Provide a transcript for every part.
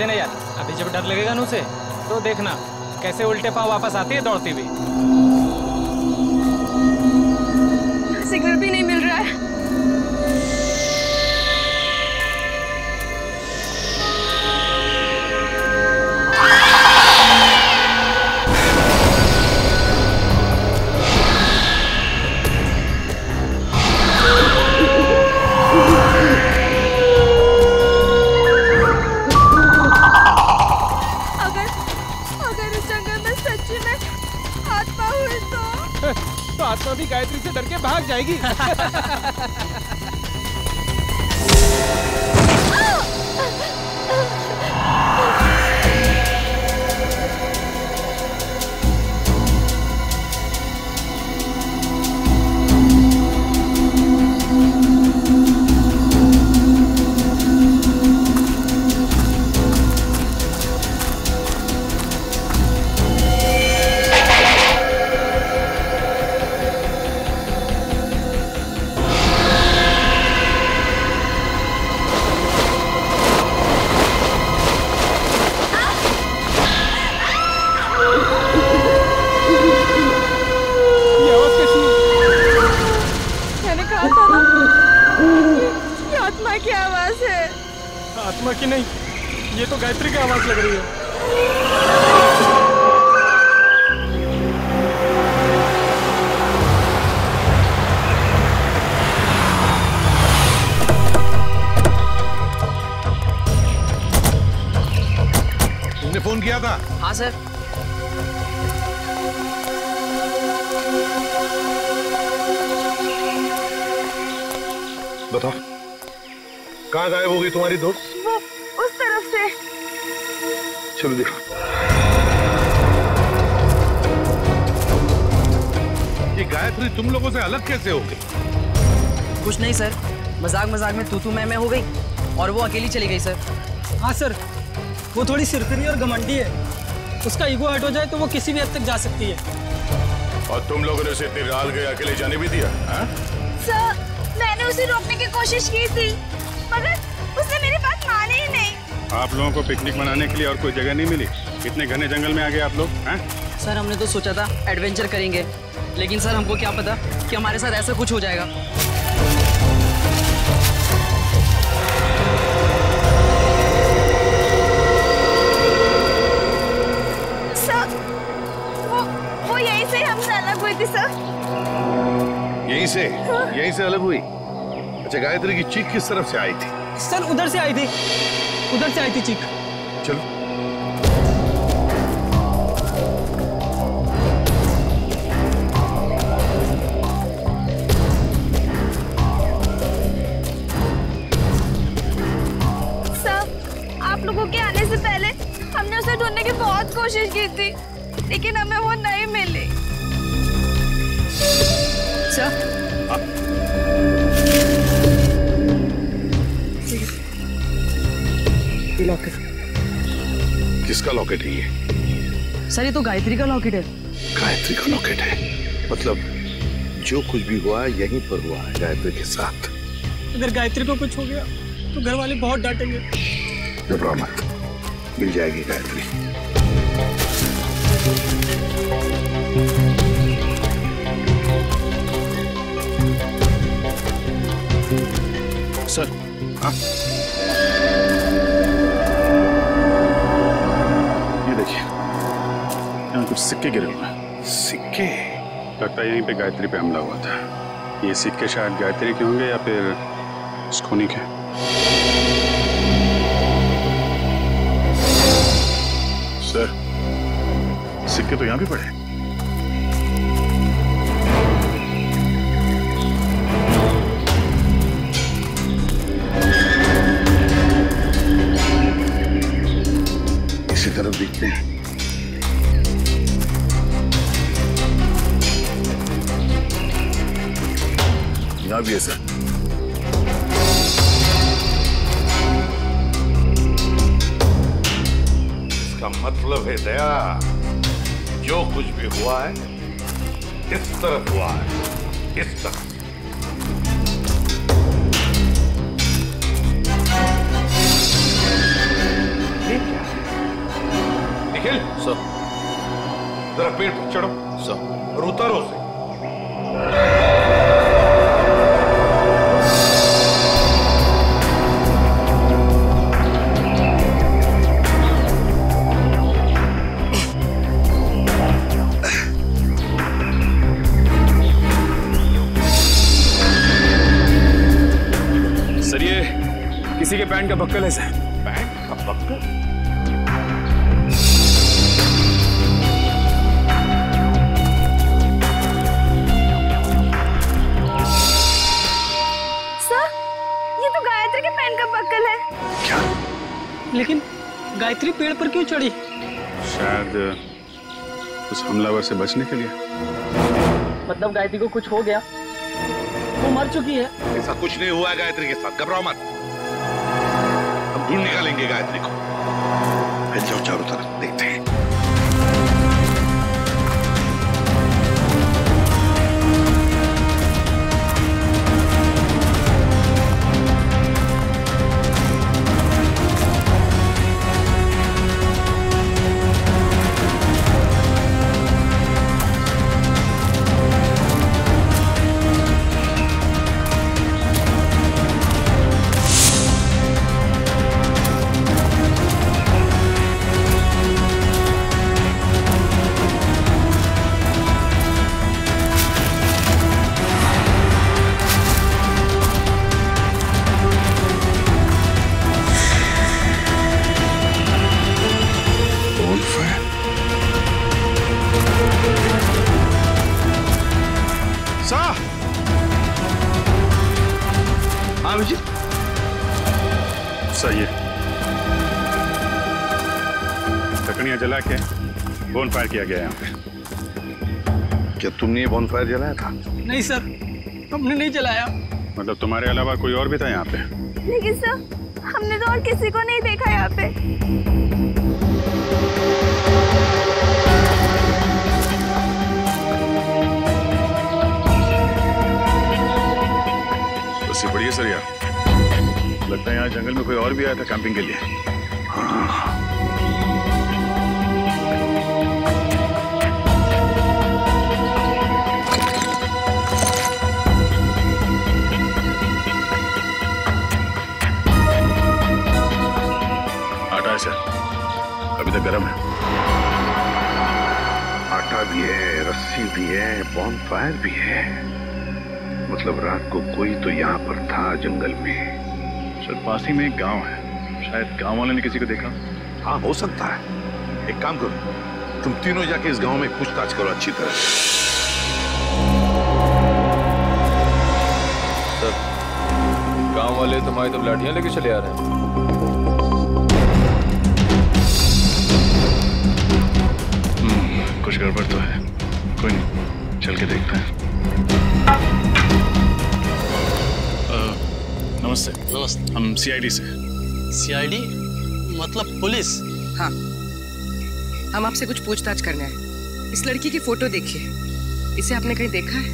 देना यार, अभी जब डर लगेगा ना उसे तो देखना कैसे उल्टे पाँव वापस आती है दौड़ती हुई। सिग्नल भी नहीं मिल रहा है। तो आत्मा भी गायत्री से डर के भाग जाएगी। आत्मा की नहीं, ये तो गायत्री की आवाज लग रही है। तुमने फोन किया था? हाँ सर। बताओ, कहाँ गायब हो गई तुम्हारी दोस्त? वो उस तरफ से। चलो देखो। ये गायत्री तुम लोगों से अलग कैसे हो गई? कुछ नहीं सर, मजाक मजाक में तू मैं हो गई और वो अकेली चली गई सर। हाँ सर, वो थोड़ी सिरफिरी और घमंडी है, उसका ईगो हट हो जाए तो वो किसी भी हद तक जा सकती है। और तुम लोगों ने उसे इतनी रात गए अकेले जाने भी दिया? सर, मैंने उसे रोकने की कोशिश की थी मगर उसने मेरी बात मानी ही नहीं। आप लोगों को पिकनिक मनाने के लिए और कोई जगह नहीं मिली? इतने घने जंगल में आ गए आप लोग हैं? सर हमने तो सोचा था एडवेंचर करेंगे, लेकिन सर हमको क्या पता कि हमारे साथ ऐसा कुछ हो जाएगा। सर, वो यहीं से हमसे अलग हुई थी सर। यहीं से? यहीं से अलग हुई? अच्छा, गायत्री की चीख किस तरफ से आई थी? सर उधर से आई थी, उधर से आई थी चीख। चलो। सर, आप लोगों के आने से पहले हमने उसे ढूंढने की बहुत कोशिश की थी, लेकिन हमें वो नहीं मिली। Sir locket. किसका लॉकेट है ये? सर ये तो गायत्री का लॉकेट है। गायत्री का लॉकेट है? मतलब जो कुछ भी हुआ यहीं पर हुआ है गायत्री के साथ। अगर गायत्री को कुछ हो गया तो घर वाले बहुत डांटेंगे। घबराओ मत, मिल जाएगी गायत्री। सर। हाँ? कुछ सिक्के गिरे हुए हैं। सिक्के? लगता है यहीं पे गायत्री पे हमला हुआ था। ये सिक्के शायद गायत्री के होंगे या फिर स्कोनी के। सर, सिक्के तो यहाँ भी पड़े। इसी तरफ देखते हैं। यहाँ भी है सर। इसका मतलब है दया, जो कुछ भी हुआ है इस तरफ हुआ है, इस तरफ। ठीक है। निखिल सर। जरा पेड़ पर चढ़ो सर। और उतारो उसे। सर ये किसी के पैंट का बक्कल है सर। पैंट का बक्कल? सर, ये तो गायत्री के पैन का बक्कल है। क्या? लेकिन गायत्री पेड़ पर क्यों चढ़ी? शायद उस हमलावर से बचने के लिए। मतलब गायत्री को कुछ हो गया, वो मर चुकी है। ऐसा कुछ नहीं हुआ है गायत्री के साथ, घबराओ मत। हम ढूंढ निकालेंगे गायत्री को। फैल जाओ चारों तरफ, देखते हैं। सही है। लकड़ियां जला के बोनफायर किया गया यहाँ पे। क्या तुमने ये बोनफायर जलाया था? नहीं सर, हमने नहीं जलाया। मतलब तुम्हारे अलावा कोई और भी था यहाँ पे? लेकिन सर, हमने तो और किसी को नहीं देखा यहाँ पे। बस ये बढ़िया सर यार, लगता है यहाँ जंगल में कोई और भी आया था कैंपिंग के लिए। हाँ। आटा है सर, अभी तक गर्म है। आटा भी है, रस्सी भी है, बॉनफायर भी है। मतलब रात को कोई तो यहाँ पर था जंगल में। सर पास ही में एक गांव है, शायद गांव वाले ने किसी को देखा। हाँ हो सकता है। एक काम करो, तुम तीनों जाके इस गांव में पूछताछ करो अच्छी तरह। सर, गांव वाले तुम्हारी तो लाठियां लेके चले आ रहे हैं। कुछ गड़बड़ तो है, कोई नहीं, चल के देखते हैं। नमस्ते। नमस्ते। हम सीआईडी से। सीआईडी मतलब पुलिस? हाँ, हम आपसे कुछ पूछताछ करना है। इस लड़की की फोटो देखिए, इसे आपने कहीं देखा है?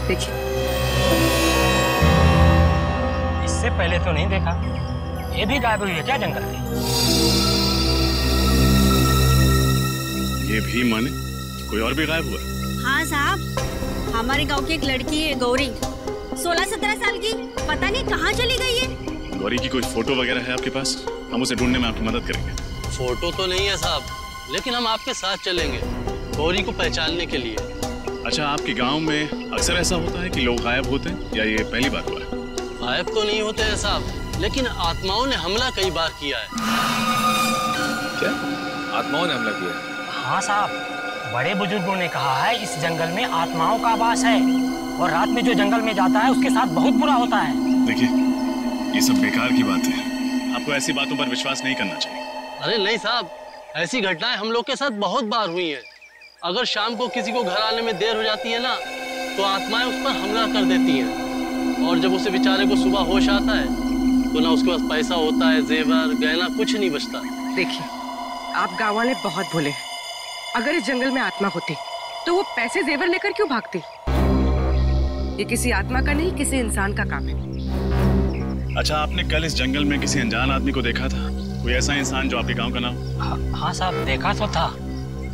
देखिए। इससे पहले तो नहीं देखा। ये भी गायब हुई है क्या जंगल में? ये भी माने कोई और भी गायब हुआ? हाँ साहब, हमारे गांव की एक लड़की है गौरी, 16-17 साल की, पता नहीं कहाँ चली गई है। गौरी की कोई फोटो वगैरह है आपके पास? हम उसे ढूंढने में आपकी मदद करेंगे। फोटो तो नहीं है साहब, लेकिन हम आपके साथ चलेंगे गौरी को पहचानने के लिए। अच्छा, आपके गांव में अक्सर ऐसा होता है कि लोग गायब होते हैं या ये पहली बार हुआ है? गायब तो नहीं होते हैं साहब, लेकिन आत्माओं ने हमला कई बार किया है। क्या आत्माओं ने हमला किया? हाँ साहब, बड़े बुजुर्गों ने कहा है इस जंगल में आत्माओं का वास है और रात में जो जंगल में जाता है उसके साथ बहुत बुरा होता है। देखिए, ये सब बेकार की बात है, आपको ऐसी बातों पर विश्वास नहीं करना चाहिए। अरे नहीं साहब, ऐसी घटनाएं हम लोग के साथ बहुत बार हुई हैं। अगर शाम को किसी को घर आने में देर हो जाती है ना, तो आत्माएं उस पर हमला कर देती हैं। और जब उसे बेचारे को सुबह होश आता है तो ना उसके पास पैसा होता है, जेवर गहना कुछ नहीं बचता। देखिए, आप गाँव वाले बहुत भोले हैं। अगर इस जंगल में आत्मा होती तो वो पैसे जेवर लेकर क्यों भागती? ये किसी आत्मा का नहीं, किसी इंसान का काम है। अच्छा, आपने कल इस जंगल में किसी अनजान आदमी को देखा था? कोई ऐसा इंसान जो आपके गांव का नाम? हाँ साहब, देखा तो था।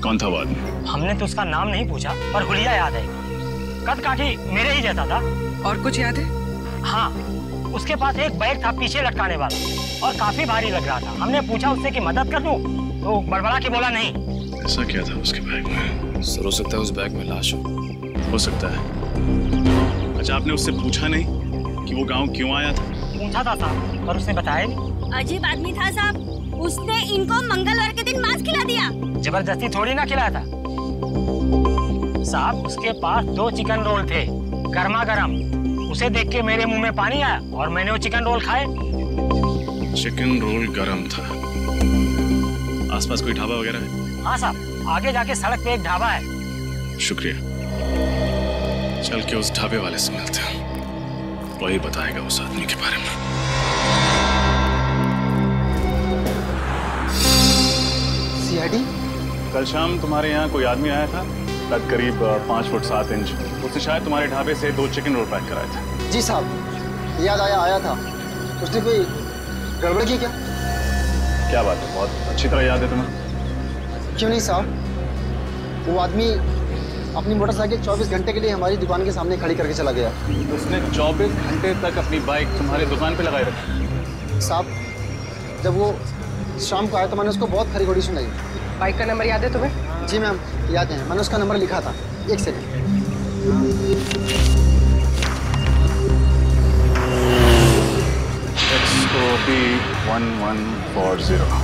कौन था वो आदमी? हमने तो उसका नाम नहीं पूछा, पर हुलिया याद है। कद काठी मेरे ही जैसा था। और कुछ याद है? हाँ, उसके पास एक बैग था पीछे लटकाने वाला, और काफी भारी लग रहा था। हमने पूछा उससे कि मदद कर दूं, तो बड़बड़ा के बोला नहीं। ऐसा क्या था उसके बैग में? सर, हो सकता है उस बैग में लाश हो सकता है। अच्छा, आपने उससे पूछा नहीं कि वो गांव क्यों आया था? पूछा था साहब, पर उसने बताया नहीं। अजीब आदमी था साहब, उसने इनको मंगलवार के दिन मांस खिला दिया। जबरदस्ती थोड़ी ना खिलाया था साहब। उसके पास 2 चिकन रोल थे, गर्मा गर्म। उसे देख के मेरे मुंह में पानी आया और मैंने वो चिकन रोल खाए। चिकन रोल गरम था। आसपास कोई ढाबा वगैरह है? हाँ साहब, आगे जाके सड़क पे एक ढाबा है। शुक्रिया। चल के उस ढाबे वाले से मिलते हैं, वही बताएगा उस आदमी के बारे में। सीआईडी? कल शाम तुम्हारे यहाँ कोई आदमी आया था, कद करीब 5 फुट 7 इंच। उसने शायद तुम्हारे ढाबे से 2 चिकन रोल पैक कराए थे। जी साहब, याद आया था। उसने कोई गड़बड़ की क्या? क्या बात है, बहुत अच्छी तरह याद है तुम्हें। क्यों नहीं साहब, वो आदमी अपनी मोटरसाइकिल 24 घंटे के लिए हमारी दुकान के सामने खड़ी करके चला गया। उसने 24 घंटे तक अपनी बाइक तुम्हारी दुकान पे लगाए रखी? साहब, जब वो शाम को आया तो मैंने उसको बहुत खरी घोड़ी सुनाई। बाइक का नंबर याद है तुम्हें? जी मैम, याद है। मैंने उसका नंबर लिखा था। एक सेकंड। XOB 1140।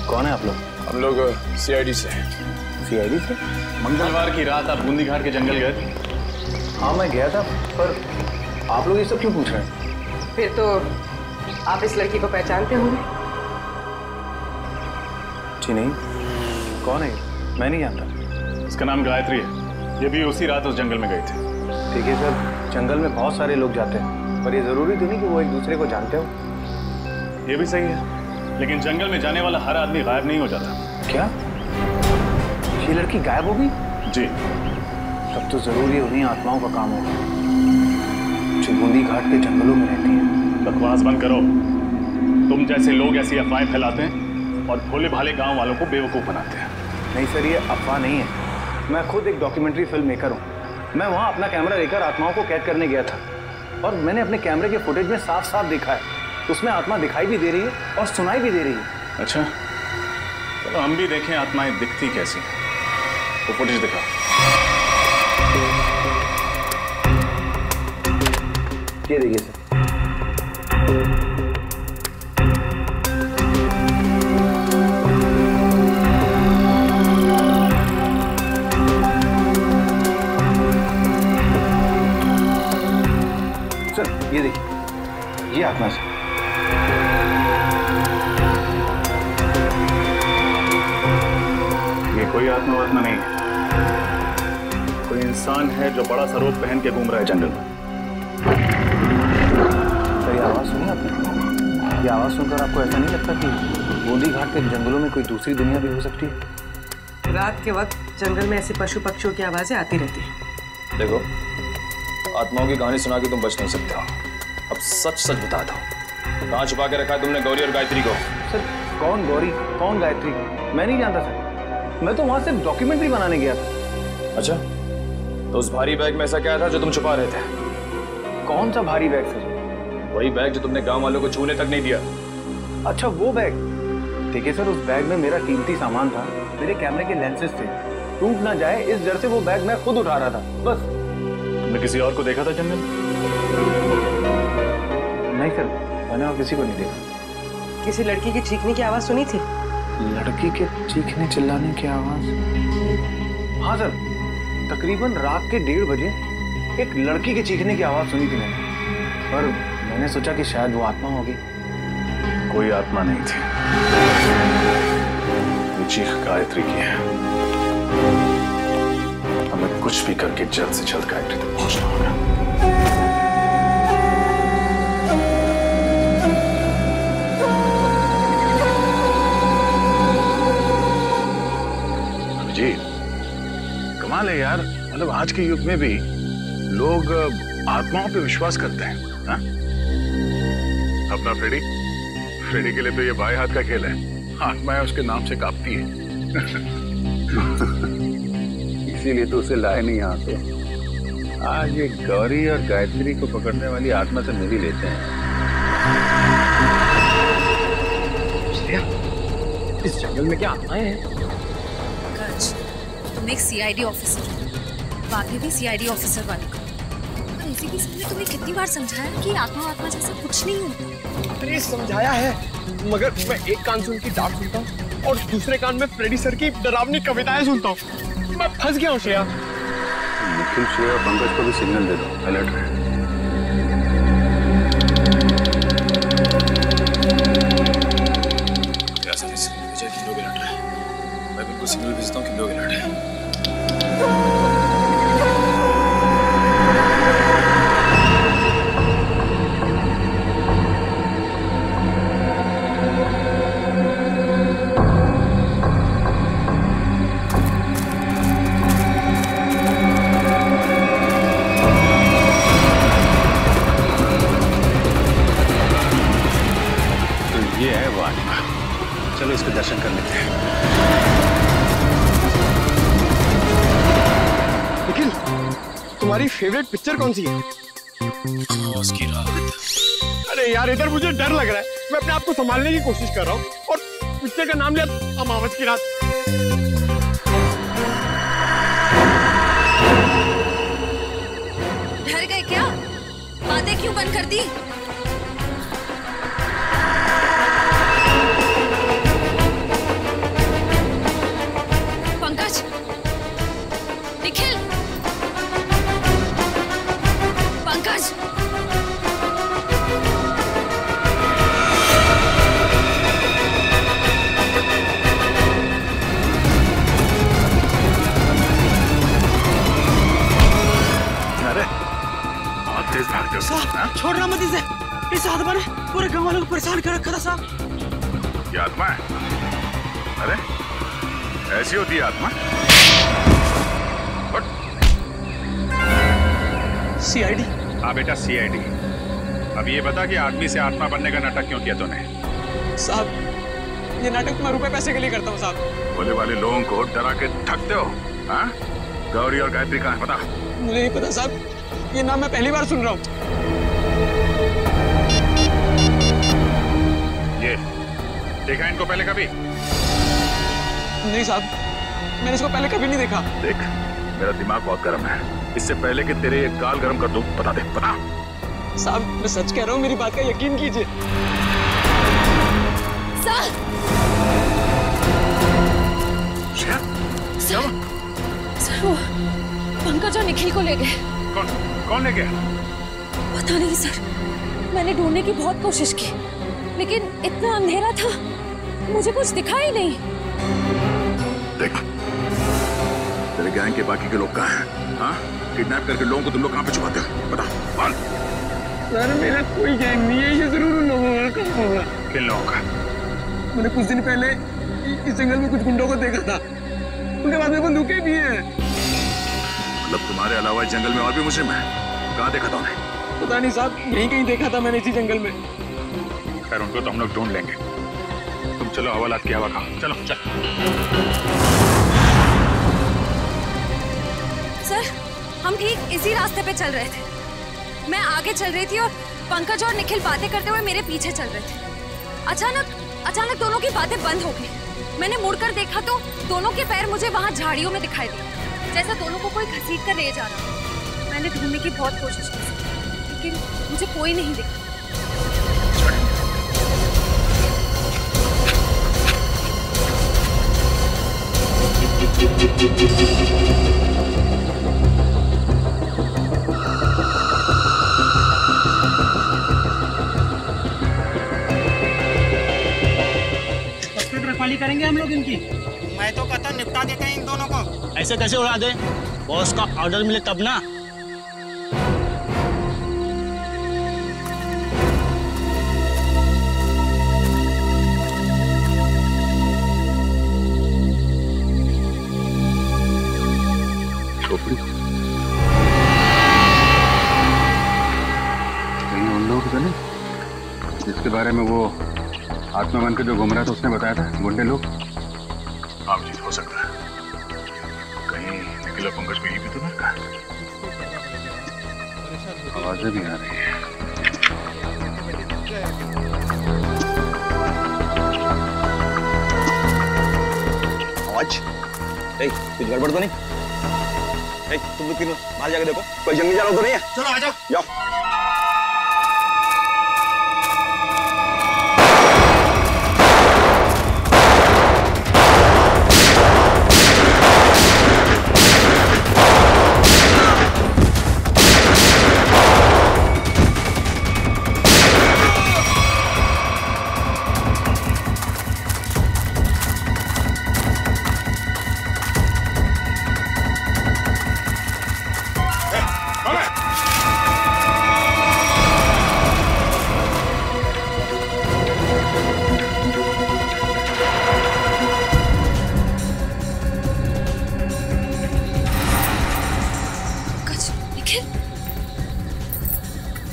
कौन है आप लोग? हम लोग सीआईडी से। सीआईडी से? मंगलवार की रात आप बूंदी घाट के जंगल गए थे? हाँ, मैं गया था, पर आप लोग ये सब क्यों पूछ रहे हैं? फिर तो आप इस लड़की को पहचानते होंगे? जी नहीं। कौन है? मैं नहीं जानता। इसका नाम गायत्री है। ये भी उसी रात उस जंगल में गए थे। ठीक है सर, जंगल में बहुत सारे लोग जाते हैं, पर ये जरूरी तो नहीं कि वो एक दूसरे को जानते हो। ये भी सही है, लेकिन जंगल में जाने वाला हर आदमी गायब नहीं हो जाता। क्या? ये लड़की गायब हो गई? जी। तब तो जरूरी उन्हीं आत्माओं का काम होगा जो बूंदी घाट के जंगलों में रहती हैं। बकवास बंद करो। तुम जैसे लोग ऐसी अफवाहें फैलाते हैं और भोले भाले गांव वालों को बेवकूफ बनाते हैं। नहीं सर, ये अफवाह नहीं है। मैं खुद एक डॉक्यूमेंट्री फिल्म मेकर हूँ। मैं वहाँ अपना कैमरा लेकर आत्माओं को कैद करने गया था, और मैंने अपने कैमरे के फुटेज में साफ साफ देखा है उसमें आत्मा दिखाई भी दे रही है और सुनाई भी दे रही है। अच्छा, तो हम भी देखें आत्माएं दिखती कैसी हैं। वो फुटेज दिखा। ये देखिए सर। सर, ये देखिए, ये आत्मा से। ये कोई आत्मा नहीं है, कोई इंसान है जो बड़ा सा रोब पहन के घूम रहा है जंगल में। सर, ये आवाज सुनी आपने? ये आवाज सुनकर आपको ऐसा नहीं लगता कि बूंदी घाट के जंगलों में कोई दूसरी दुनिया भी हो सकती है? रात के वक्त जंगल में ऐसे पशु पक्षियों की आवाजें आती रहती हैं। देखो, आत्माओं की कहानी सुना के तुम बच नहीं सकते हो। अब सच सच बताता हूँ, कहाँ छुपा के रखा है तुमने गौरी और गायत्री को? सर, कौन गौरी, कौन गायत्री? मैं नहीं जानता सर। मैं तो वहां से डॉक्यूमेंट्री बनाने गया था। अच्छा, तो उस भारी बैग में ऐसा क्या था जो तुम छुपा रहे थे? कौन सा भारी बैग सर? वही बैग जो तुमने गांव वालों को छूने तक नहीं दिया। अच्छा, वो बैग। देखिए सर, उस बैग में मेरा कीमती सामान था, मेरे कैमरे के लेंसेज थे। टूट ना जाए इस डर से वो बैग मैं खुद उठा रहा था, बस। तुमने किसी और को देखा था जंगल? नहीं सर, मैंने और किसी को नहीं देखा। किसी लड़की की चीखने की आवाज सुनी थी? लड़की के चीखने चिल्लाने की आवाज? हाँ सर, तकरीबन रात के 1:30 बजे एक लड़की के चीखने की आवाज सुनी थी मैंने, पर मैंने सोचा कि शायद वो आत्मा होगी कोई आत्मा नहीं थी। ये चीख गायत्री की है। हमें कुछ भी करके जल्द से जल्द गायत्री तक पहुंचना होगा। अभिजीत, कमाल है यार, मतलब आज के युग में भी लोग आत्माओं पे विश्वास करते हैं। हा? अपना फ्रेडी के लिए तो ये बाएं हाथ का खेल है। आत्माएं उसके नाम से कांपती है। इसीलिए तो उसे लाए नहीं यहाँ पे। आज ये गौरी और गायत्री को पकड़ने वाली आत्मा से मिल ही लेते हैं। इस जंगल में क्या आत्माएं हैं? तुम एक सीआईडी ऑफिसर हो, भाभी भी सीआईडी ऑफिसर वाली को। और इसी के सामने तुम्हें कितनी बार समझाया कि आत्मा जैसा कुछ नहीं होता। अरे समझाया है, मगर मैं एक कान से उनकी डांट सुनता हूँ और दूसरे कान में फ्रेडी सर की डरावनी कविताएं सुनता हूँ। मैं फंस गया हूँ श्रेया। निखिल, श्रेया और पंकज को भी सिग्नल दे दो, अलर्ट रहे। मैं बिल्कुल सिग्नल भेजता हूँ कि लोग अलर्ट है। चलो इसके दर्शन कर लेते हैं। निखिल, तुम्हारी फेवरेट पिक्चर कौन सी है? अमावस की रात। अरे यार, इधर मुझे डर लग रहा है। मैं अपने आप को संभालने की कोशिश कर रहा हूँ और पिक्चर का नाम लिया अमावस की रात। डर गए क्या? बातें क्यों बंद कर दी? छोड़ना मत इसे। इस आत्मा ने पूरे गांव वालों को परेशान कर रखा था साहब। ये आत्मा है? अरे ऐसी होती है आत्मा? सीआईडी। हाँ बेटा, सीआईडी। अब ये बता कि आदमी से आत्मा बनने का नाटक क्यों किया तूने? साहब, ये नाटक मैं रुपए पैसे के लिए करता हूँ साहब। भोले वाले लोगों को डरा के ठगते हो। हाँ? गौरी और गायत्री कहाँ है पता? मुझे नहीं पता साहब, ये नाम मैं पहली बार सुन रहा हूँ। ये देखा इनको पहले कभी? नहीं साहब, मैंने इसको पहले कभी नहीं देखा। देख, मेरा दिमाग बहुत गर्म है। इससे पहले कि तेरे गाल गर्म कर दूं, बता दे, बता। साहब, मैं सच कह रहा हूँ, मेरी बात का यकीन कीजिए। सर, वो पंकज और निखिल को ले गए। कौन ले गया? पता नहीं सर, मैंने ढूंढने की बहुत कोशिश की, लेकिन इतना अंधेरा था, मुझे कुछ दिखा ही नहीं। देख, तेरे गैंग के बाकी के लोग कहाँ हैं? हाँ? किडनैप करके लोगों को तुम लोग कहाँ पे छुपाते हो? बता, बोल। सर, मेरा कोई गैंग नहीं है, ये जरूर उन लोगों का होगा। किन लोगों का? मैंने कुछ दिन पहले इस जंगल में कुछ गुंडों को देखा था, उनके बाद में बंदूकें भी हैं। मतलब तुम्हारे अलावा इस जंगल में और भी मुजरिम हैं? कहाँ देखा था उन्हें? पता नहीं साहब, यहीं कहीं देखा था मैंने इसी जंगल में। खैर, उनको तो हम लोग ढूंढ लेंगे। तुम चलो, हवालात की हवा खाओ। चलो चल। सर, हम ठीक इसी रास्ते पे चल रहे थे। मैं आगे चल रही थी और पंकज और निखिल बातें करते हुए मेरे पीछे चल रहे थे। अचानक दोनों की बातें बंद हो गई। मैंने मुड़कर देखा तो दोनों के पैर मुझे वहाँ झाड़ियों में दिखाई दिए, जैसा दोनों को कोई घसीट कर ले जा रहा। मैंने ढूंढने की बहुत कोशिश की, लेकिन मुझे कोई नहीं दिखा। करेंगे हम लोग इनकी। मैं तो कहता निपटा देते हैं इन दोनों को। ऐसे कैसे उड़ा दे? बॉस का ऑर्डर मिले तब ना। खोपड़ी कहीं उन लोगों को नहीं जिसके बारे में वो आत्मा बन के जो घूम रहा था उसने बताया था, गुंडे लोग। आप चीज हो सकता है, कहीं निखिल और पंकज में ही भी तो नहीं कहा। आवाजें भी आ रही है। आवाज कुछ गड़बड़ तो नहीं? तुम लोग तीनों बाहर जाके देखो, कोई जंगली जानवर तो नहीं है। चलो आ जाओ। जाओ।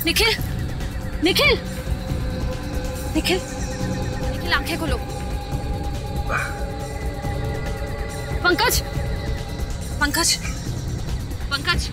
निखिल, निखिल, निखिल, निखिल आंखें खोलो। पंकज, पंकज, पंकज।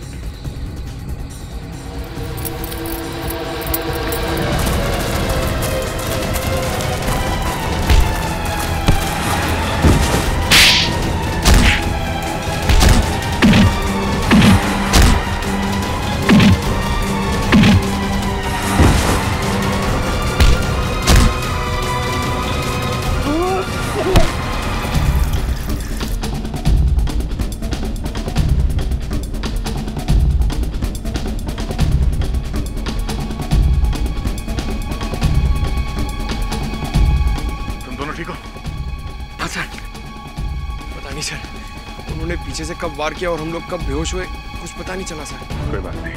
पीछे से कब वार किया और हम लोग कब बेहोश हुए कुछ पता नहीं चला सर। कोई बात नहीं।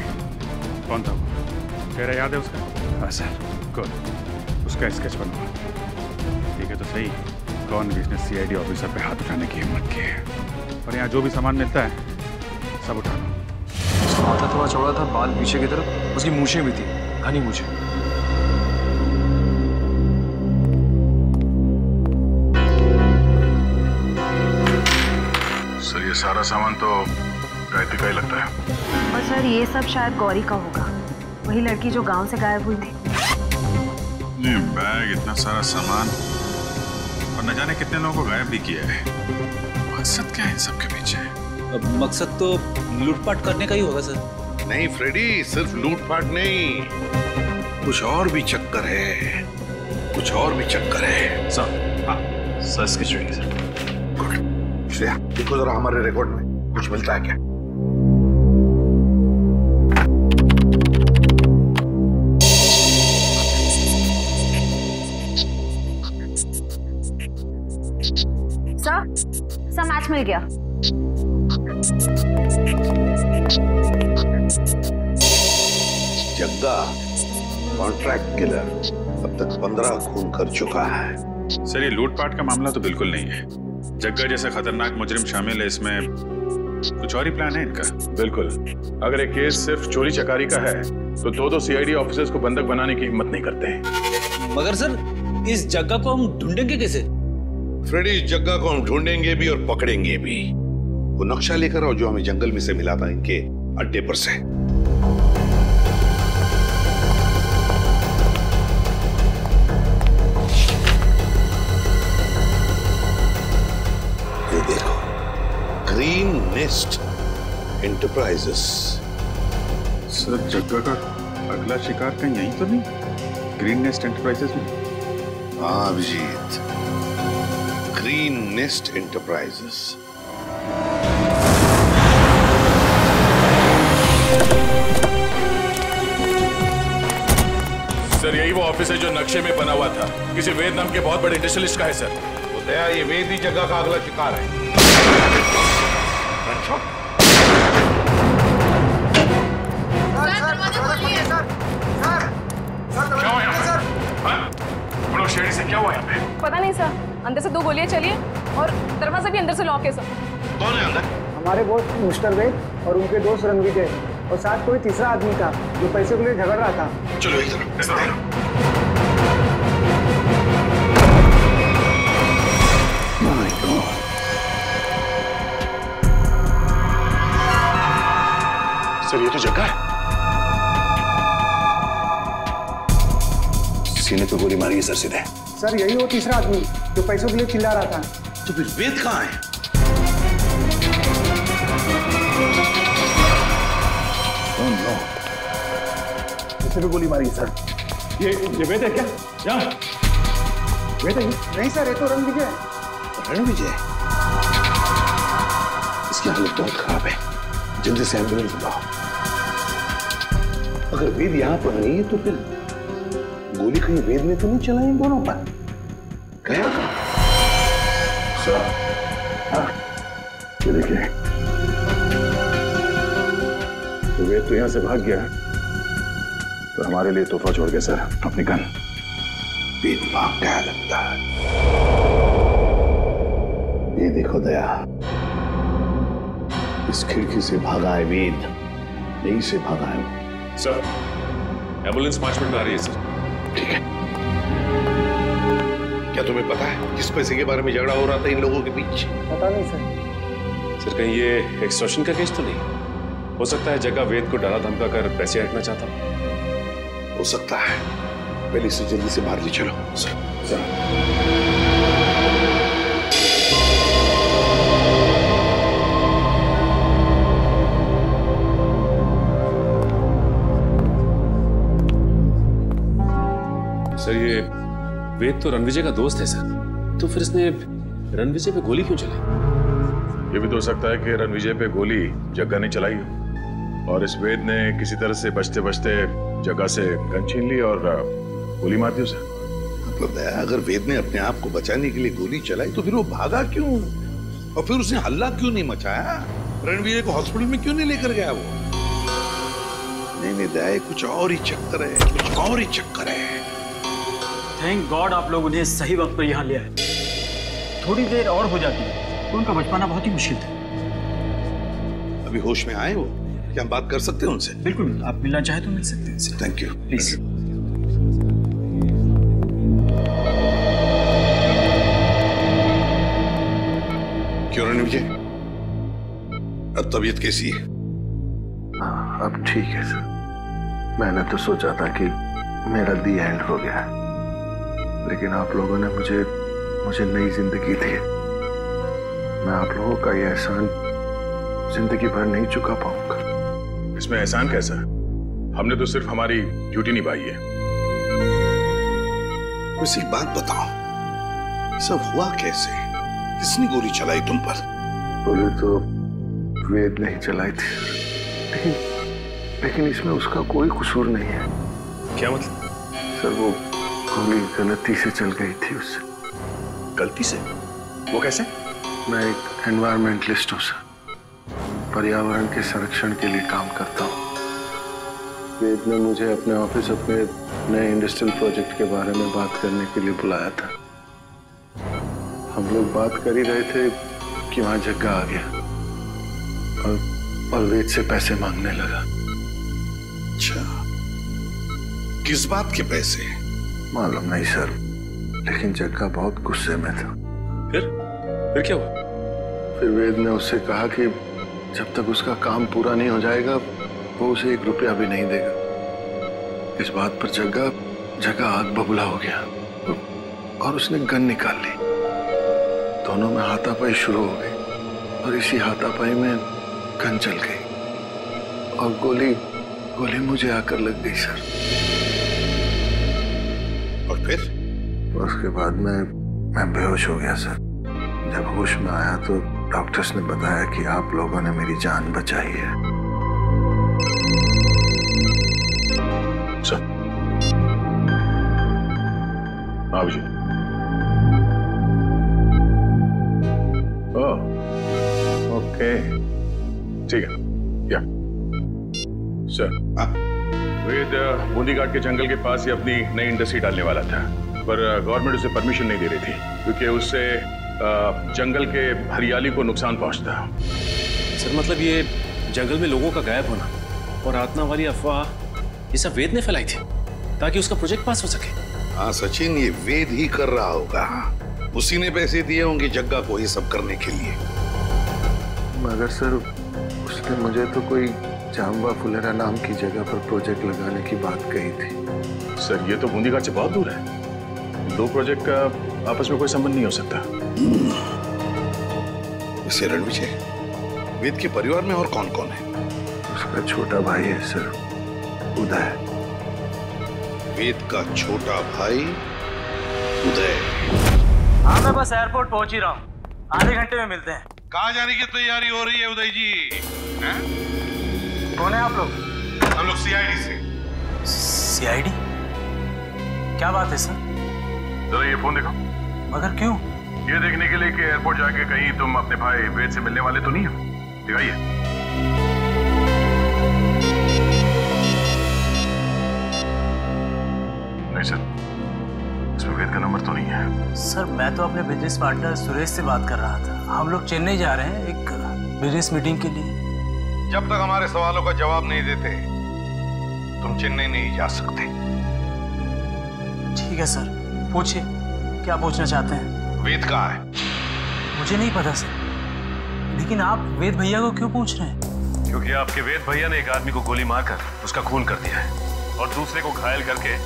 कौन था वो? चेहरा याद है उसका? हाँ सर, गुड। उसका स्केच बनवा। ठीक है तो सही, कौन भी इसने सीआईडी ऑफिसर पे हाथ उठाने की हिम्मत की है? और यहाँ जो भी सामान मिलता है सब उठा लो। उसका माथा थोड़ा चौड़ा था, बाल पीछे की तरफ, उसकी मूछें भी थी, घनी मूछें। सर ये सारा सामान तो गायत्री का ही लगता है। और सर ये सब शायद गौरी का होगा, वही लड़की जो गांव से गायब हुई थी। ये बैग, इतना सारा सामान और न जाने कितने लोगों को गायब भी किया है। मकसद क्या है इन सब के पीछे? अब मकसद तो लूटपाट करने का ही होगा सर। नहीं फ्रेडी, सिर्फ लूटपाट नहीं, कुछ और भी चक्कर है, कुछ और भी चक्कर है। सर, हाँ sir sketch ready sir. Good. Shreya देखो जरा हमारे रिकॉर्ड में कुछ मिलता है क्या? सर मैच मिल गया। जग्गा कॉन्ट्रैक्ट किलर अब तक 15 खून कर चुका है। सर ये लूटपाट का मामला तो बिल्कुल नहीं है। जग्गा जैसा खतरनाक मुजरिम शामिल है इसमें, कुछ और ही प्लान है इनका। बिल्कुल, अगर एक केस सिर्फ चोरी चकारी का है तो दो सीआईडी ऑफिसर्स को बंधक बनाने की हिम्मत नहीं करते हैं। मगर सर इस जग्गा को हम ढूंढेंगे कैसे? फ्रेडी, इस जग्गा को हम ढूंढेंगे भी और पकड़ेंगे भी। वो नक्शा लेकर आओ जो हमें जंगल में से मिला था इनके अड्डे पर से। ये देखो, ग्रीन नेस्ट एंटरप्राइजेस। सर जग्गा का अगला शिकार कहीं यहीं तो नहीं? ग्रीन नेस्ट एंटरप्राइजेस में? हाँ Abhijit, green nest enterprises. Sir यही वो ऑफिस है जो नक्शे में बना हुआ था, किसी वेद नाम के बहुत बड़े इंडस्ट्रियलिस्ट का है सर। दया, ये वेद ही जगह का अगला शिकार है। अच्छा क्या हुआ यहाँ पे? बोलो शेरी से क्या हुआ यहाँ पे? पता नहीं सर, अंदर से 2 गोलियां चली है और दरवाजा भी अंदर से लॉक है सर। कौन है अंदर? हमारे दोस्त मिस्टर वेद और उनके दोस्त रणविजय और साथ कोई तीसरा आदमी था जो पैसे के लिए झगड़ रहा था। चलो एक तरफ। सर ये तो जगह है। सीने पे गोली मारी है सर सीधे। सर यही वो तीसरा आदमी जो पैसों के लिए चिल्ला रहा था। तो फिर वेद कहाँ है? इसे भी गोली मारी है सर। ये वेद है क्या? यहाँ वेद है? नहीं सर, ये तो रणविजय है। रणविजय? इसकी हालत बहुत खराब है, जल्दी से एम्बुलेंस बुलाओ। अगर वेद यहाँ पर नहीं है तो फिर गोली कहीं वेद ने तो नहीं चलाई इन दोनों पर? गया कहाँ? सर, हाँ, ये देखिए, तो वेद तो यहाँ से भाग गया तो हमारे लिए तोहफा छोड़ गया सर, अपनी गन। वेद भाग गया लगता है। ये देखो दया, इस खिड़की से भागा है वेद, यहीं से भागा है। सर, एम्बुलेंस 5 मिनट में आ रही है सर। ठीक है। क्या तुम्हें पता है किस पैसे के बारे में झगड़ा हो रहा था इन लोगों के बीच? पता नहीं सर। सर कहीं ये एक्सटॉर्शन का केस तो नहीं? हो सकता है जगह वेद को डरा धमका कर पैसे हटना चाहता हो सकता है। पहले इसे जल्दी से बाहर ले चलो। सर। सर ये वेद तो रणविजय का दोस्त है सर, तो फिर इसने रणविजय पे गोली क्यों चलाई? ये भी तो हो सकता है कि रणविजय पे गोली जग्गा ने चलाई हो और इस वेद ने किसी तरह से बचते बचते जग्गा से गन छीन ली और गोली मार दी उसे। मतलब दया, अगर वेद ने अपने आप को बचाने के लिए गोली चलाई तो फिर वो भागा क्यों? और फिर उसने हल्ला क्यों नहीं मचाया? रणविजय को हॉस्पिटल में क्यों नहीं लेकर गया वो? नहीं दया, कुछ और ही चक्कर है, कुछ और ही चक्कर है। थैंक गॉड आप लोग उन्हें सही वक्त पर यहाँ ले आए। थोड़ी देर और हो जाती तो उनका बच पाना बहुत ही मुश्किल था। अभी होश में आए वो? क्या हम बात कर सकते हैं उनसे? बिल्कुल, आप मिलना चाहे तो मिल सकते हैं। Thank you. प्लीज। क्यों रणविजय, अब तबीयत कैसी है? हाँ, अब ठीक है सर। मैंने तो सोचा था कि मेरा दी एंड हो गया, लेकिन आप लोगों ने मुझे नई जिंदगी दी। मैं आप लोगों का ये एहसान जिंदगी भर नहीं चुका पाऊंगा। इसमें एहसान कैसा? हमने तो सिर्फ हमारी ड्यूटी निभाई है। वैसे एक बात बताओ, सब हुआ कैसे? किसने गोली चलाई तुम पर? गोली तो वेद नहीं चलाई थी, लेकिन इसमें उसका कोई कसूर नहीं है। क्या मतलब? सर वो गोली गलती से चल गई थी उससे। गलती से? वो कैसे? मैं एक एनवायरमेंटलिस्ट हूँ सर, पर्यावरण के संरक्षण के लिए काम करता हूँ। वेद ने मुझे अपने ऑफिस अपने नए इंडस्ट्रियल प्रोजेक्ट के बारे में बात करने के लिए बुलाया था। हम लोग बात कर ही रहे थे कि वहां जग्गा आ गया और वेद से पैसे मांगने लगा। अच्छा, किस बात के पैसे? मालूम नहीं सर, लेकिन जग्गा बहुत गुस्से में था। फिर क्या हुआ? फिर वेद ने उससे कहा कि जब तक उसका काम पूरा नहीं हो जाएगा वो उसे 1 रुपया भी नहीं देगा। इस बात पर जग्गा आग बबूला हो गया और उसने गन निकाल ली। दोनों में हाथापाई शुरू हो गई और इसी हाथापाई में गन चल गई और गोली मुझे आकर लग गई सर। और फिर? उसके बाद मैं बेहोश हो गया सर। जब होश में आया तो डॉक्टर्स ने बताया कि आप लोगों ने मेरी जान बचाई है। सर, हाँ जी। ओके ठीक है। या सर, वेद बूंदी घाट के जंगल के पास ही अपनी नई इंडस्ट्री डालने वाला था, पर गवर्नमेंट उसे परमिशन नहीं दे रही थी क्योंकि उससे जंगल के हरियाली को नुकसान पहुंचता। सर मतलब ये जंगल में लोगों का गायब होना और आत्मा वाली अफवाह ये सब वेद ने फैलाई थी ताकि उसका प्रोजेक्ट पास हो सके। हाँ सचिन, ये वेद ही कर रहा होगा। उसी ने पैसे दिए होंगे जग्गा को ये सब करने के लिए। मगर सर उसने मुझे तो कोई जाम्बा फुलेरा नाम की जगह पर प्रोजेक्ट लगाने की बात कही थी। सर ये तो बूंदी घाट से बहुत दूर है, दो प्रोजेक्ट का आपस में कोई संबंध नहीं हो सकता। वैसे रणविजय, वेद के परिवार में और कौन कौन है? उसका छोटा भाई है सर, उदय। वेद का छोटा भाई उदय। हाँ मैं बस एयरपोर्ट पहुंच ही रहा हूँ, आधे घंटे में मिलते हैं। कहाँ जाने की तैयारी हो रही है उदय जी? कौन है आप लोग? हम लोग सीआईडी से। सीआईडी? क्या बात है सर? जरा ये फोन देखो। मगर क्यों? ये देखने के लिए कि एयरपोर्ट जाके कहीं तुम अपने भाई वेद से मिलने वाले तो नहीं हो। दिखाइए। नहीं सर, इसमें वेद का नंबर तो नहीं है। सर मैं तो अपने बिजनेस पार्टनर सुरेश से बात कर रहा था। हम लोग चेन्नई जा रहे हैं एक बिजनेस मीटिंग के लिए। जब तक हमारे सवालों का जवाब नहीं देते तुम चेन्नई नहीं जा सकते। ठीक है सर, पूछिए क्या पूछना चाहते हैं। वेद कहाँ है? मुझे नहीं पता सर, लेकिन आप वेद भैया को क्यों पूछ रहे हैं? क्योंकि आपके वेद भैया ने एक आदमी को गोली मारकर उसका खून कर दिया है और दूसरे को घायल करके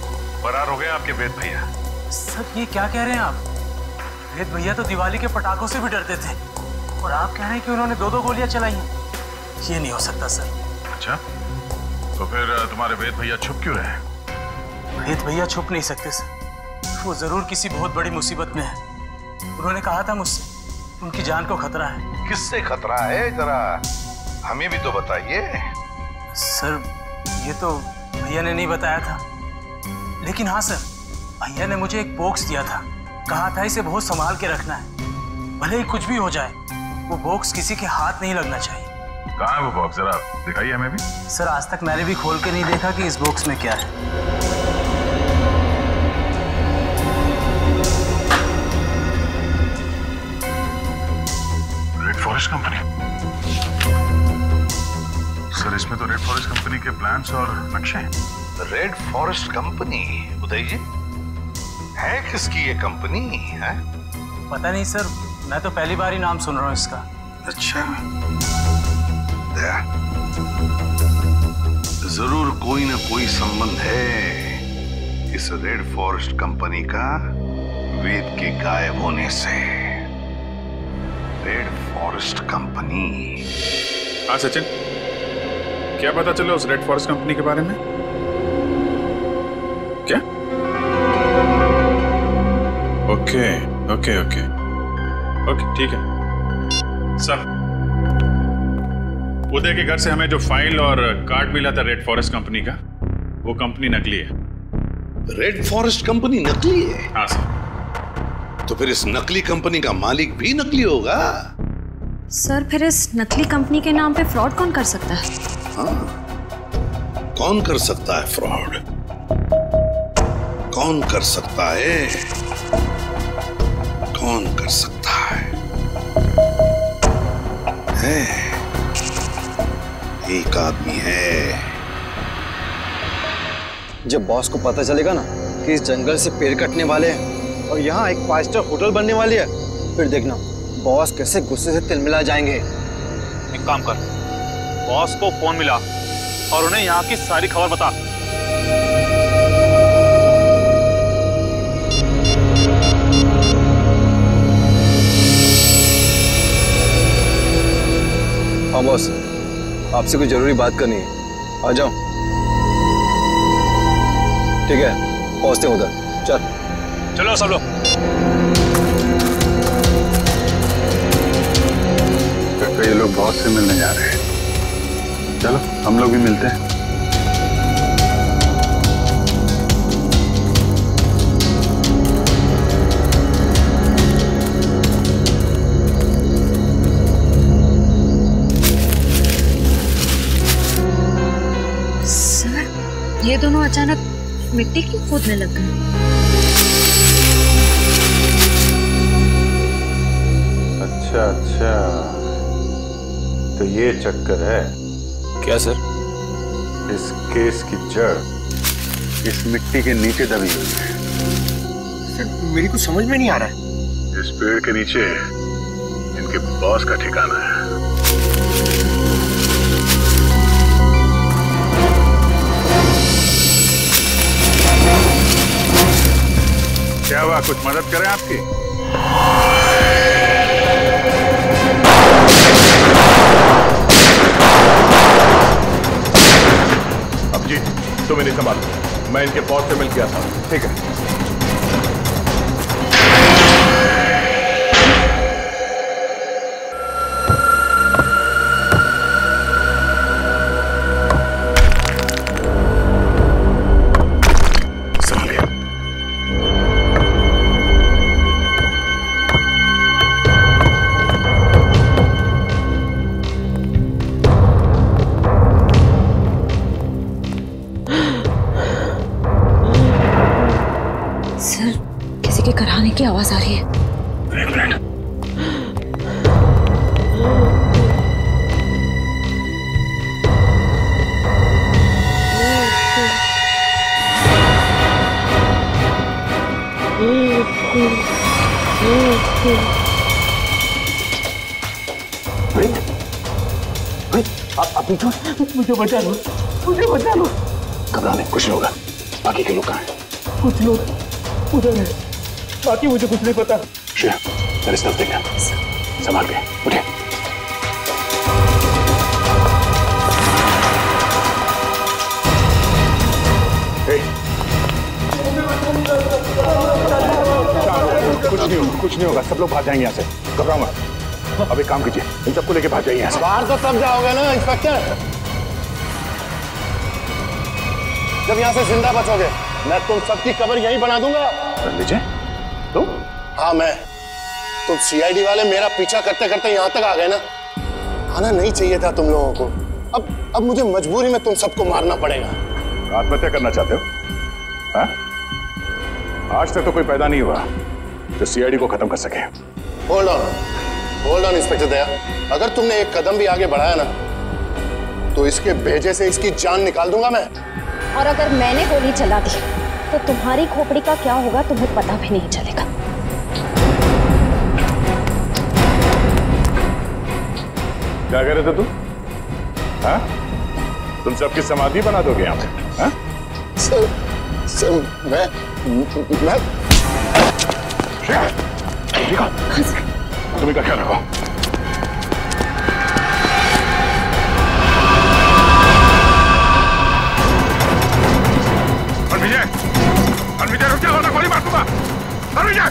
फरार हो गए आपके वेद भैया। सर ये क्या कह रहे हैं आप? वेद भैया तो दिवाली के पटाखों से भी डरते थे और आप कह रहे हैं कि उन्होंने 2-2 गोलियां चलाई हैं। ये नहीं हो सकता सर। अच्छा, तो फिर तुम्हारे वेद भैया छुप क्यों रहे? वेद भैया छुप नहीं सकते सर, वो जरूर किसी बहुत बड़ी मुसीबत में है। उन्होंने कहा था मुझसे उनकी जान को खतरा है। किससे खतरा है, जरा हमें भी तो बताइए। सर ये तो भैया ने नहीं बताया था, लेकिन हाँ सर, भैया ने मुझे एक बॉक्स दिया था, कहा था इसे बहुत संभाल के रखना है, भले ही कुछ भी हो जाए वो बॉक्स किसी के हाथ नहीं लगना चाहिए। कहाँ है वो बॉक्स, जरा दिखाइए हमें भी। सर आज तक मैंने भी खोल के नहीं देखा कि इस बॉक्स में क्या है। Red forest company. सर इसमें तो रेड फॉरेस्ट कंपनी के प्लान्स और नक्शे हैं। Red forest company? Uday ji, है किसकी ये कंपनी है? पता नहीं सर, मैं तो पहली बार ही नाम सुन रहा हूँ इसका। अच्छा, जरूर कोई ना कोई संबंध है इस रेड फॉरेस्ट कंपनी का वेद के गायब होने से। Red forest company. हाँ सचिन, क्या पता चला उस रेड फॉरेस्ट कंपनी के बारे में? क्या? ओके ओके ओके ओके ठीक है सर। उदय के घर से हमें जो फाइल और कार्ड मिला था रेड फॉरेस्ट कंपनी का, वो कंपनी नकली है। रेड फॉरेस्ट कंपनी नकली है? हाँ सर। तो फिर इस नकली कंपनी का मालिक भी नकली होगा? सर फिर इस नकली कंपनी के नाम पे फ्रॉड कौन कर सकता है? हाँ, कौन कर सकता है फ्रॉड? कौन कर सकता है? कौन कर सकता है? एक आदमी है। जब बॉस को पता चलेगा ना कि इस जंगल से पेड़ कटने वाले हैं और यहाँ एक 5 स्टार होटल बनने वाली है, फिर देखना बॉस कैसे गुस्से से तिलमिला जाएंगे। एक काम कर, बॉस को फोन मिला और उन्हें यहाँ की सारी खबर बता। हाँ बॉस, आपसे कुछ जरूरी बात करनी है, आ जाओ। ठीक है, पहुंचते हैं उधर। चलो सब लोग। ये लोग बॉस से मिलने जा रहे हैं, चलो हम लोग भी मिलते हैं। ये दोनों अचानक मिट्टी क्यों खोदने लग गए? अच्छा अच्छा, तो ये चक्कर है क्या सर? इस केस की जड़ इस मिट्टी के नीचे दबी हुई है। सर मेरी कुछ समझ में नहीं आ रहा है। इस पेड़ के नीचे इनके बॉस का ठिकाना है। क्या हुआ, कुछ मदद करें आपकी? अब जी तुम इन्हें संभालो, मैं इनके बॉस से मिल के आता हूं। ठीक है। की आवाज आ रही है। एक मिनट। आप मुझे बचा लो, मुझे बचा लो। घबराने कुछ नहीं होगा। बाकी के लोग कहाँ हैं? कुछ लोग उधर है, बाकी मुझे कुछ नहीं पता। श्रेया, मेरे तरफ देखना, संभाल के उठे। कुछ नहीं होगा, सब लोग भाग जाएंगे यहाँ से। घबराओ मत। अब एक काम कीजिए, इन सबको लेके भाग जाइए यहाँ से। बाहर तो तब जाओगे ना इंस्पेक्टर, जब यहाँ से जिंदा बचोगे। मैं तुम सबकी कब्र यहीं बना दूंगा। विजय, तुम? हाँ मैं। तुम सीआईडी वाले मेरा पीछा करते करते यहाँ तक आ गए ना। आना नहीं चाहिए था तुम लोगों को। अब मुझे मजबूरी में तुम सबको मारना पड़ेगा। आत्महत्या करना चाहते हो? हाँ? आज तक तो कोई पैदा नहीं हुआ जो सीआईडी को खत्म कर सके। होल्ड ऑन इंस्पेक्टर दया, अगर तुमने एक कदम भी आगे बढ़ाया ना तो इसके भेजे से इसकी जान निकाल दूंगा मैं। और अगर मैंने गोली चला दी तो तुम्हारी खोपड़ी का क्या होगा तुम्हें पता भी नहीं चलेगा। क्या कह रहे थे तुम? हाँ? तुम सबकी समाधि बना दोगे यहाँ पे? हाँ? सर मैं तुम इनका ख्याल रखो। विजय रुक जाओ ना, गोली मार दूंगा। विजय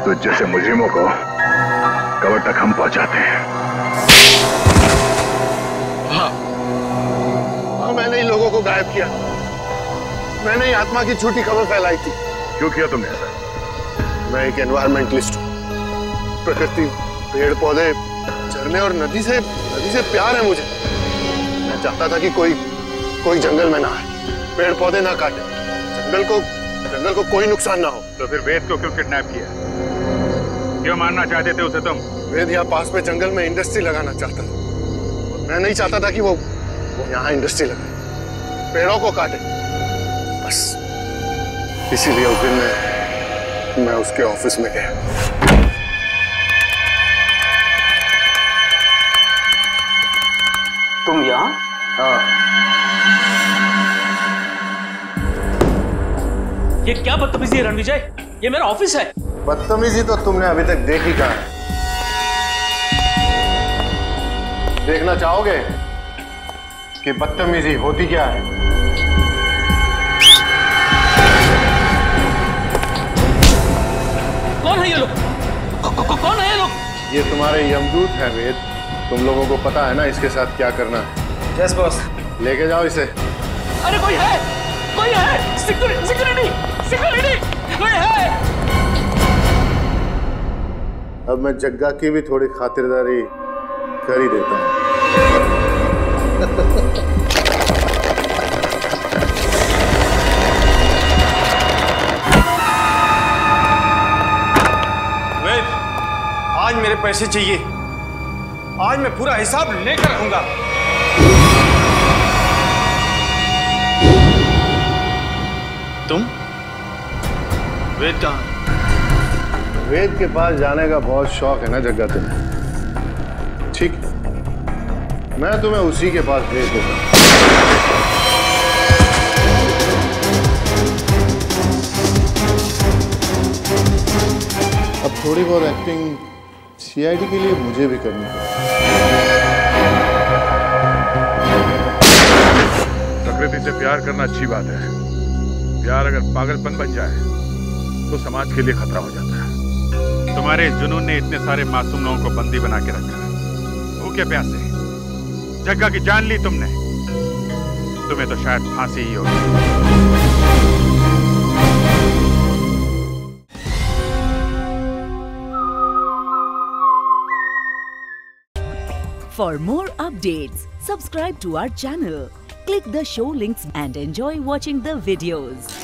तो जैसे मुजरिमों को कब्र तक हम पहुंचाते हैं। हाँ, मैंने ही लोगों को गायब किया। मैंने ही आत्मा की झूठी खबर फैलाई थी। क्यों किया तुमने ऐसा? मैं एक एनवायरमेंटलिस्ट हूँ। प्रकृति, पेड़ पौधे, झरने और नदी से प्यार है मुझे। मैं चाहता था कि कोई जंगल में ना आए, पेड़ पौधे ना काटे, जंगल को कोई नुकसान ना हो। तो फिर वेद को क्यों किडनैप किया? क्यों मारना चाहते थे उसे तुम? वेद यहाँ पास में जंगल में इंडस्ट्री लगाना चाहता था। मैं नहीं चाहता था कि वो यहाँ इंडस्ट्री लगाए, पेड़ों को काटे। बस इसीलिए उस दिन मैं उसके ऑफिस में गया। तुम यहाँ? हाँ। ये क्या बदतमीजी है रणविजय? ये मेरा ऑफिस है। बदतमीजी तो तुमने अभी तक देखी कहाँ है? देखना चाहोगे कि बदतमीजी होती क्या है? कौन है ये लोग? कौन है ये लोग? ये तुम्हारे यमदूत हैं वेद। तुम लोगों को पता है ना इसके साथ क्या करना है? Yes boss. लेके जाओ इसे। अरे कोई है, कोई है। सिक्योरिटी कोई है? अब मैं जग्गा की भी थोड़ी खातिरदारी कर ही देता हूँ। वेद, आज मेरे पैसे चाहिए। आज मैं पूरा हिसाब लेकर रहूंगा। तुम? वेद कहाँ? वेद के पास जाने का बहुत शौक है ना जग्गा तुम्हें? ठीक, मैं तुम्हें उसी के पास भेज देता हूँ। अब थोड़ी बहुत एक्टिंग सीआईडी के लिए मुझे भी करनी पड़ेगी। प्रकृति से प्यार करना अच्छी बात है। प्यार अगर पागलपन बन जाए तो समाज के लिए खतरा हो जाता है। तुम्हारे जुनून ने इतने सारे मासूम लोगों को बंदी बना के रखा है। भूखे प्यासे जग्गा की जान ली तुमने। तुम्हें तो शायद फांसी ही होगी। For more updates, subscribe to our channel, click the show links and enjoy watching the videos.